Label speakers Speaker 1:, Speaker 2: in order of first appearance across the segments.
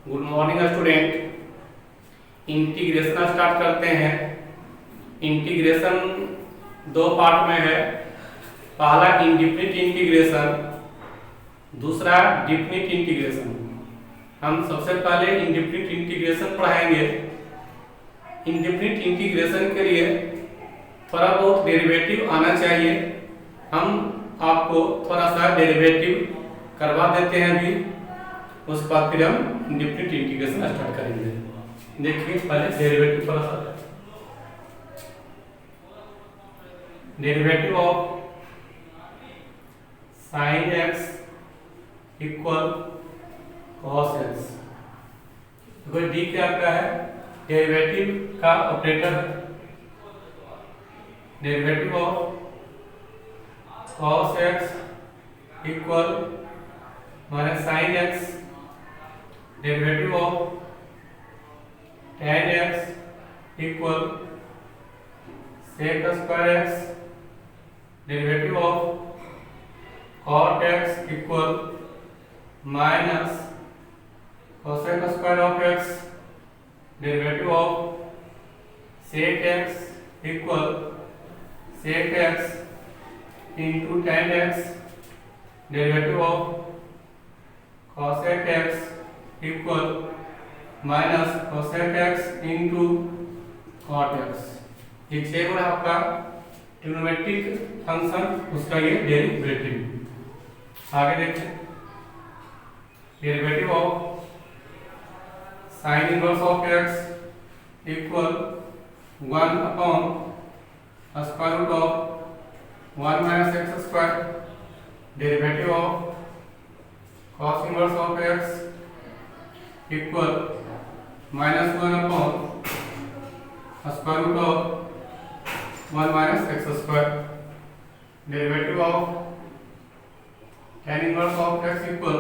Speaker 1: Good morning student. Integration start करते हैं। Integration दो पार्ट में है। पहला इंडेफिनिट इंटीग्रेशन, दूसरा डेफिनिट इंटीग्रेशन। हम सबसे पहले इंडेफिनिट इंटीग्रेशन पढ़ाएंगे। इंडेफिनिट इंटीग्रेशन के लिए थोड़ा बहुत डेरिवेटिव आना चाहिए। हम आपको थोड़ा सा डेरिवेटिव करवा देते हैं अभी, उसके बाद फिर हम इंडेफिनिट इंटीग्रेशन स्टार्ट करेंगे। देखिए पहले डेरिवेटिव थोड़ा सा, derivative of sine x equal cos x. देखो डी क्या है, डेरिवेटिव का ऑपरेटर है। Derivative of cos x equal minus sine x, derivative of tan x equal sec square x, derivative of cot x equal minus cosec square of x, derivative of sec x equal sec x into tan x, derivative of cosec x equal minus cosec x into cot x। ये छह है आपका trigonometric function, उसका ये derivative. आगे देखें, derivative of sine inverse of x equal 1 upon square root of 1 minus x square, derivative of cos inverse of x equal minus 1 upon square root of 1 minus x square, derivative of tan inverse of x equal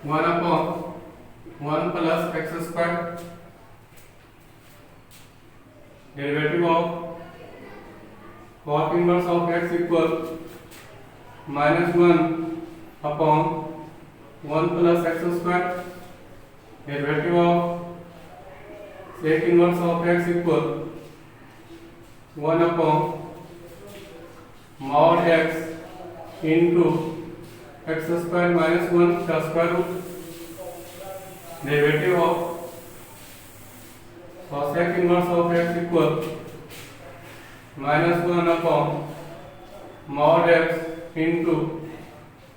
Speaker 1: 1 upon 1 plus x square, derivative of cot inverse of x equal minus 1 upon 1 plus x square, derivative of sec inverse of x equal 1 upon mod x into x square minus 1 का square root, derivative of cosec inverse of x equal minus 1 upon mod x into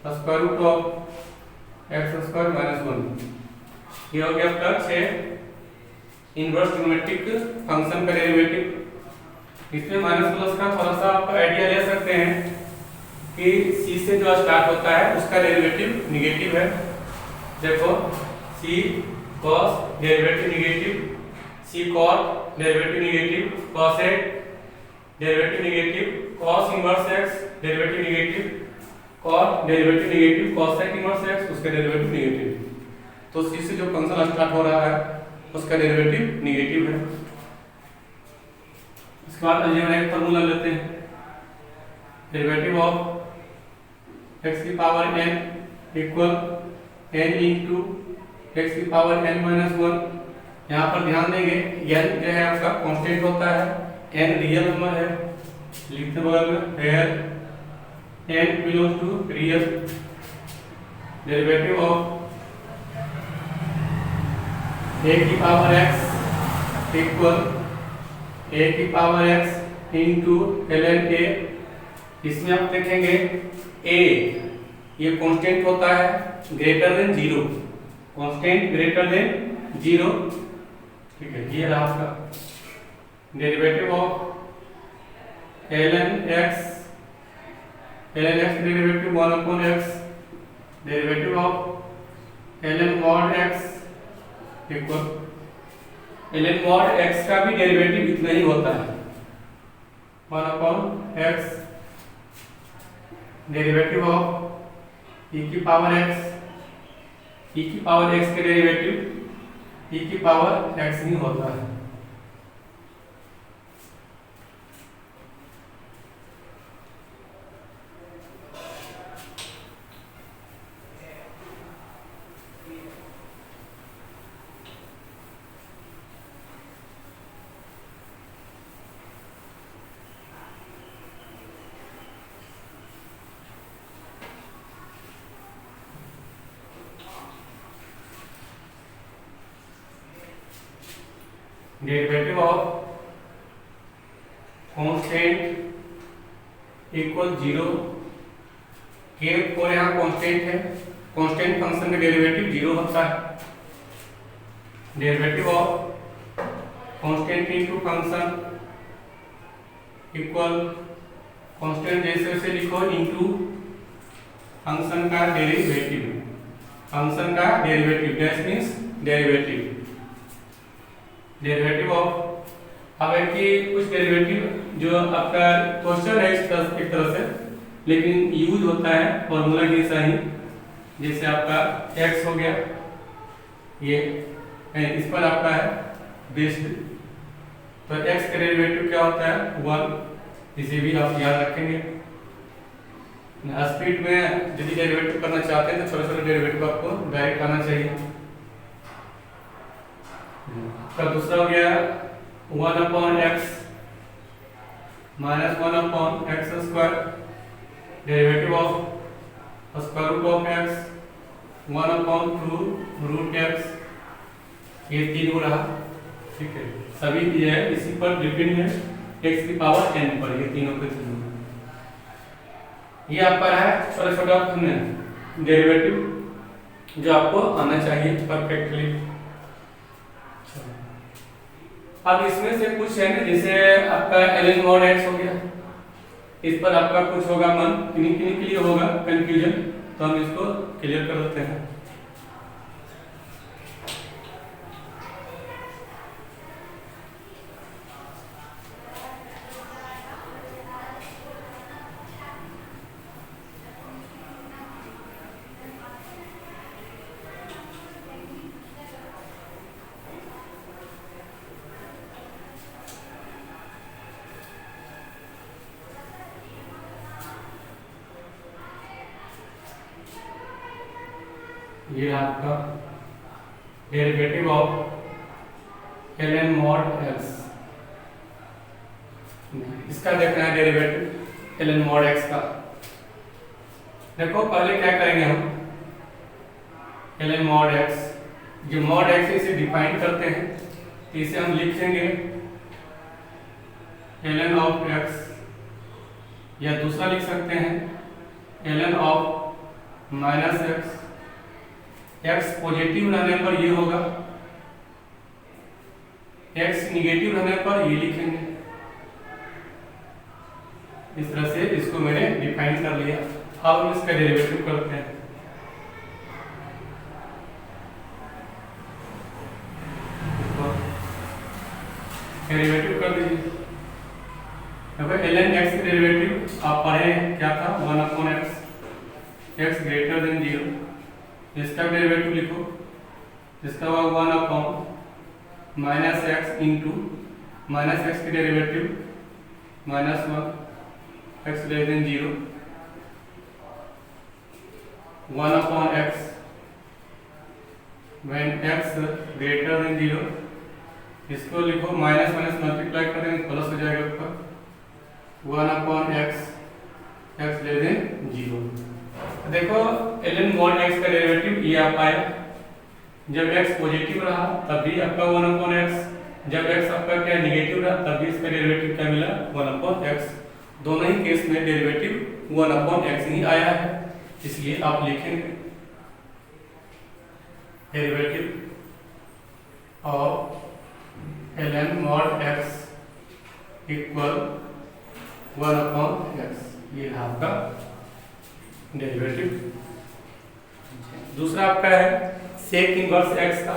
Speaker 1: square root of x square minus 1। ये हो गया आपका 6 inverse trigonometric function का derivative. इसमें minus plus का थोड़ा सा आप आइडिया ले सकते हैं कि c से जो स्टार्ट होता है उसका डेरिवेटिव निगेटिव है। देखो c cos derivative negative, c cot derivative negative, cosec derivative negative, cos inverse x derivative negative, cot derivative negative, cosec inverse x उसका डेरिवेटिव निगेटिव। तो c से जो फंक्शन स्टार्ट हो रहा है उसका डेरिवेटिव निगेटिव है। इसके बाद अलजेब्राइक फार्मूला लेते हैं। डेरिवेटिव ऑफ x की power n equal n into x की पावर n माइनस 1। यहाँ पर ध्यान देंगे n जो है आपका कांस्टेंट होता है, n रियल नंबर है। लिखते बगल में where n belongs to real, derivative of a की पावर x इक्वल a की power x into ln a। इसमें आप देखेंगे a ये कांस्टेंट होता है greater than 0, constant greater than 0, ठीक है। ये रहा आपका derivative of ln x derivative 1 upon x, derivative of ln mod x equal ln mod x का भी डेरिवेटिव इतना ही होता है 1 upon x, derivative of e की पावर x, e की पावर x के डेरिवेटिव e की पावर x ही होता है। Derivative of constant equal 0। के और यहाँ कांस्टेंट है, कांस्टेंट फंक्शन का डेरिवेटिव 0 होता है। Derivative of constant into function equal constant जैसे वैसे लिखो इनटू फंक्शन का डेरिवेटिव। फंक्शन का derivative that means derivative. Derivative of, अब है कि कुछ डेरिवेटिव जो आपका क्वेश्चन है इस तरह एक तरह से, लेकिन यूज होता है फॉर्मूला के ऐसा ही। जैसे आपका x हो गया, ये इस पर आपका है बेस्ड, तो x का डेरिवेटिव क्या होता है 1। इसे भी आप याद रखेंगे। स्पीड में यदि डेरिवेटिव करना चाहते हैं तो छोटे छोटे डेरिवेटिव आपको डायरेक्ट आना चाहिए। तो दूसरा हो गया 1/x minus 1/x square, derivative of square root of x 1/2√x, ये 3 हो रहा। ठीक है, सभी ये है इसी पर डिपेंड है, x की पावर n पर, ये तीनों के तीनों। ये आपका है छोटा छोटा डेरिवेटिव जो आपको आना चाहिए परफेक्टली। अब इसमें से कुछ है ना, जैसे आपका ln mod x हो गया, इस पर आपका कुछ होगा मन, किन्हीं किन्हीं के लिए होगा कंफ्यूजन, तो हम इसको क्लियर कर देते हैं। ये आपका derivative of ln mod x, इसका देखना है डेरिवेटिव ln mod x का। देखो पहले क्या करेंगे हम, ln mod x, जो mod x इसे डिफाइन करते हैं, तो इसे हम लिखेंगे ln ऑफ x, या दूसरा लिख सकते हैं ln of minus x। x positive रहने पर ये होगा, x निगेटिव रहने पर ये लिखेंगे। इस तरह से इसको मैंने डिफाइन कर लिया। अब हम इसका डेरिवेटिव करते हैं। डेरिवेटिव कर दीजिए। ln x का डेरिवेटिव आप पढ़े क्या था, 1/x, x ग्रेटर देन 0। इसका डेरिवेटिव लिखो, इसका हुआ 1/ minus x into minus x की derivative -1, x less than 0, 1/x when x greater than 0। इसको लिखो माइनस माइनस मल्टीप्लाई करेंगे प्लस हो जाएगा ऊपर, 1/x x लेस देन 0। देखो ln mod x का डेरिवेटिव ये आ पाया, जब x पॉजिटिव रहा तब भी आपका 1/x, जब x आपका क्या नेगेटिव रहा तब भी इसका डेरिवेटिव क्या मिला 1/x। दोनों ही केस में डेरिवेटिव 1/x ही आया है, इसलिए आप लिखेंगे derivative of ln mod x equal 1/x, ये है आपका डेरिवेटिव। दूसरा आपका है सेक इनवर्स x का।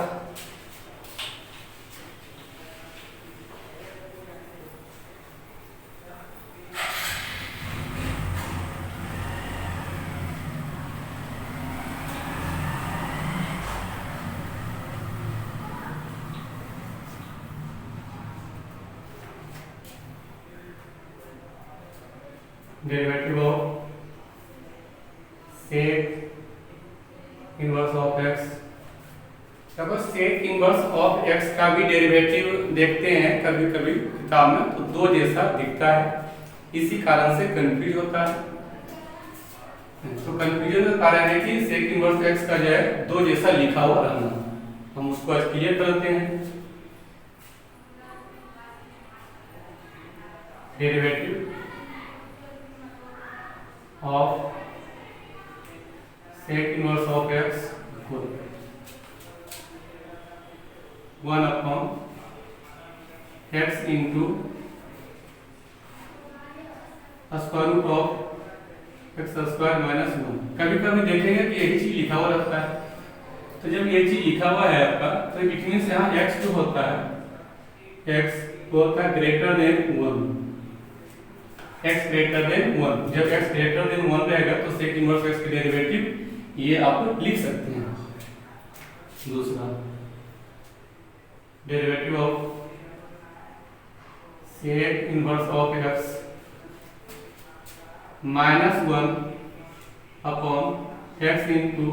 Speaker 1: Derivative of sec inverse of x। देखो सेक इनवर्स ऑफ x का भी डेरिवेटिव देखते हैं कभी कभी किताब में, तो दो जैसा दिखता है, इसी कारण से कंफ्यूज होता है। तो कंफ्यूजन का कारण है कि सेक इनवर्स x का जो है दो जैसा लिखा हुआ रहना, हम उसको क्लियर करते हैं। Derivative of sec inverse of x equal 1 upon x into square root of x square minus 1। कभी कभी देखेंगे कि यही चीज लिखा हुआ रहता है, तो जब ये चीज लिखा हुआ है आपका तो इट मींस यहाँ x जो होता है x होता है greater than 1, x greater than 1। जब x ग्रेटर देन 1 रहेगा तो सेक इनवर्स x की डेरिवेटिव ये आप लिख सकते हैं। दूसरा derivative of sec inverse of x -1 upon x into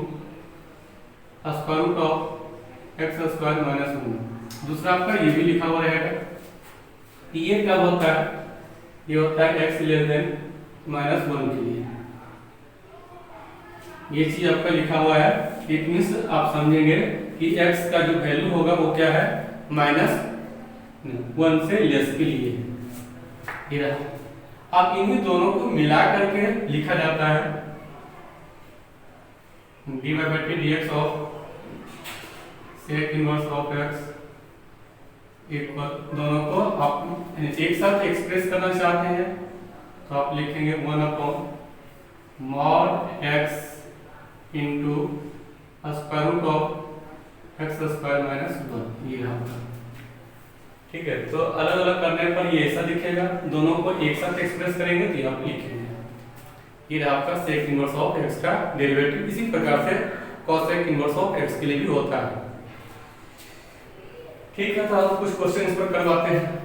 Speaker 1: square root of x square minus 1। दूसरा आपका ये भी लिखा हुआ रहेगा। ये क्या होता है, ये होता है एक्स लेस देन -1 के लिए। ये चीज आपका लिखा हुआ है, इट मीन्स आप समझेंगे कि एक्स का जो वैल्यू होगा वो क्या है, -1 से लेस के लिए। ये रहा। अब इन्हीं दोनों को मिला करके लिखा जाता है dy by dx of sec inverse of x equal, दोनों को आप एक साथ एक्सप्रेस करना चाहते हैं तो आप लिखेंगे 1 upon mod x into square root of x square minus 1। ये रहा। ठीक है, तो अलग अलग करने पर ये ऐसा दिखेगा, दोनों को एक साथ एक्सप्रेस करेंगे तो आप लिखेंगे। ये रहा आपका सेक इनवर्स ऑफ x का डेरिवेटिव। इसी प्रकार से कॉसेक इनवर्स ऑफ x के लिए भी होता है। ठीक है, तो आप कुछ क्वेश्चन इस पर करवाते हैं।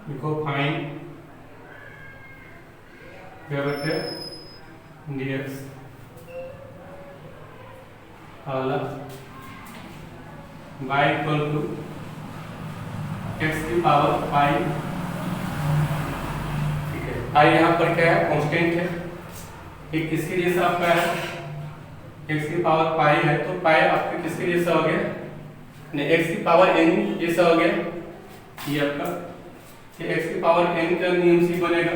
Speaker 1: लिखो फाइंड dx अगला y इक्वल टू x की पावर पाई। ठीक है, पाई यहाँ पर क्या है, कांस्टेंट है। एक किसके जैसा आपका है, x की पावर पाई है, तो पाई आपके किसके जैसा हो गया, नहीं x की पावर n जैसा हो गया। ये आपका x की पावर n का नियम से बनेगा,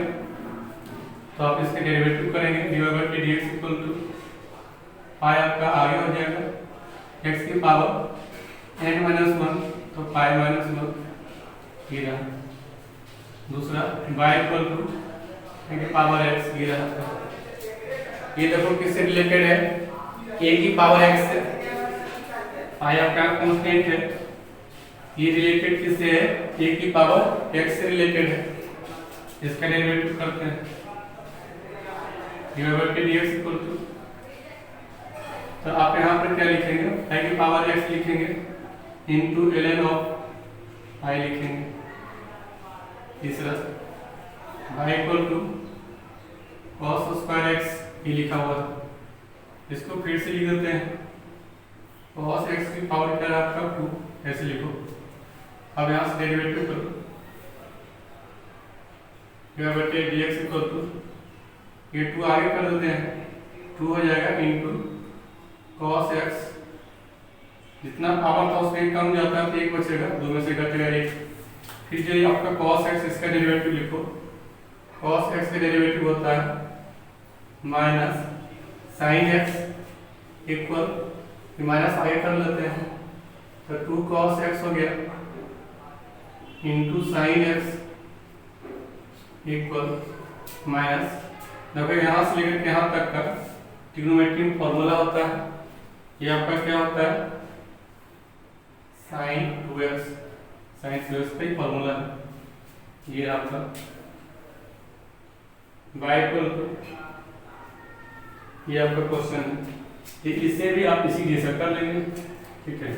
Speaker 1: तो आप इसके डेरिवेटिव करेंगे dy by dx equal to pi आपका आगे हो जाएगा x की पावर n-1, तो पाई -1 ये रहा। दूसरा y इक्वल टू n की पावर x ये रहा। ये देखो किससे रिलेटेड है, a की पावर x से। पाई आपका कांस्टेंट है, ये रिलेटेड किससे है, a की पावर x से रिलेटेड है। इसका डेरिवेटिव करते हैं dy by dx equal to, तो आप यहाँ पर क्या लिखेंगे, i की पावर x लिखेंगे इनटू ln ऑफ i लिखेंगे। तीसरा y equal to cos square x ये लिखा हुआ है, इसको फिर से लिख देते हैं। cos x की पावर क्या है आपका 2, ऐसे लिखो। अब यहाँ से डेरिवेटिव करो dy by dx equal to, ये 2 आगे कर देते हैं, 2 हो जाएगा इनटू cos x, जितना पावर था उसमें एक कम जाता है तो एक बचेगा, 2 में से घटेगा 1। फिर जो आपका cos x, इसका डेरिवेटिव लिखो। cos x का डेरिवेटिव होता है minus sin x equal minus आगे कर लेते हैं, तो 2 cos x हो गया into sin x equal minus, देखो यहाँ से लेकर यहाँ तक का ट्रिग्नोमेट्री फॉर्मूला होता है। ये आपका क्या होता है, sin 2x, sin 2x का ही फॉर्मूला है। ये आपका y इक्वल टू, ये आपका क्वेश्चन है, ये इससे भी आप इसी जैसा कर लेंगे। ठीक है,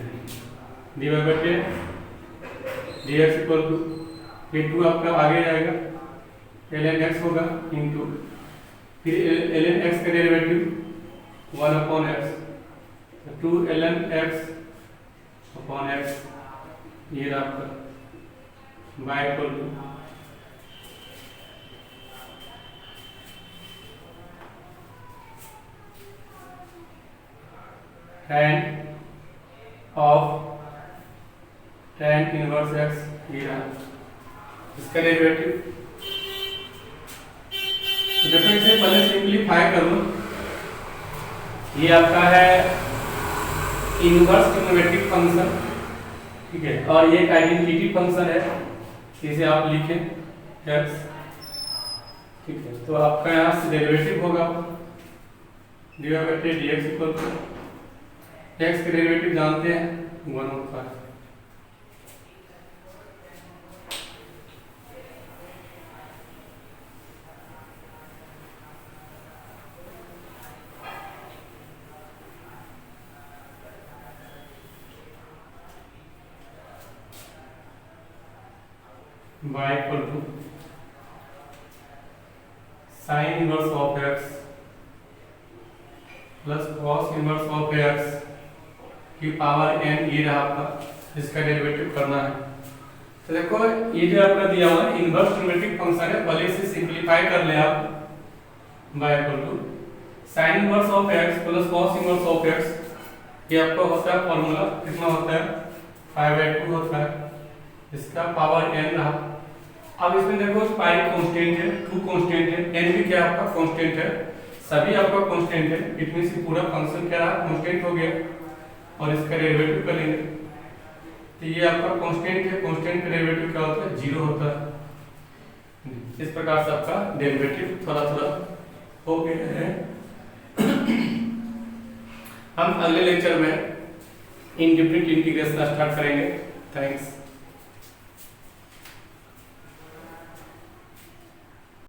Speaker 1: dy by dx equal to, ये 2 आपका आगे जाएगा, ln x होगा इंटू, फिर ln x का derivative 1 upon x, 2 ln x upon x ये रहा आपका y equal to tan of tan inverse x, ये रहा इसका डेरिवेटिव। तो देखो इसे पहले सिंप्लीफाई कर लो। ये आपका है इनवर्स ट्रिग्नोमेट्रिक फंक्शन, ठीक है, और ये एक आइडेंटिटी फंक्शन है, इसे आप लिखें x, ठीक है। तो आपका यहाँ से डेरिवेटिव होगा dx इक्वल टू x के डेरिवेटिव जानते हैं 1 होता है, y equal to sine inverse of x plus cos inverse of x की पावर n, ये रहा आपका, इसका डेरिवेटिव करना है। तो देखो ये जो आपका दिया हुआ है इनवर्स ट्रिग्नोमेट्रिक फंक्शन है, भले से सिंप्लीफाई कर ले आप। y equal to sine inverse of x plus cos inverse of x, ये आपका होता है फॉर्मूला, कितना होता है 5/2 होता है, इसका पावर n रहा। अब इसमें देखो पाई कांस्टेंट है, 2 कांस्टेंट है, n भी क्या आपका कांस्टेंट है, सभी आपका कांस्टेंट है, इट मींस पूरा फंक्शन क्या रहा कांस्टेंट हो गया, और इसका डेरिवेटिव करेंगे तो ये आपका कांस्टेंट है, कांस्टेंट का डेरिवेटिव क्या होता है 0 होता है। इस प्रकार से आपका डेरिवेटिव थोड़ा थोड़ा हो गया है। हम अगले लेक्चर में इनडेफिनिट इंटीग्रेशन स्टार्ट करेंगे। थैंक्स।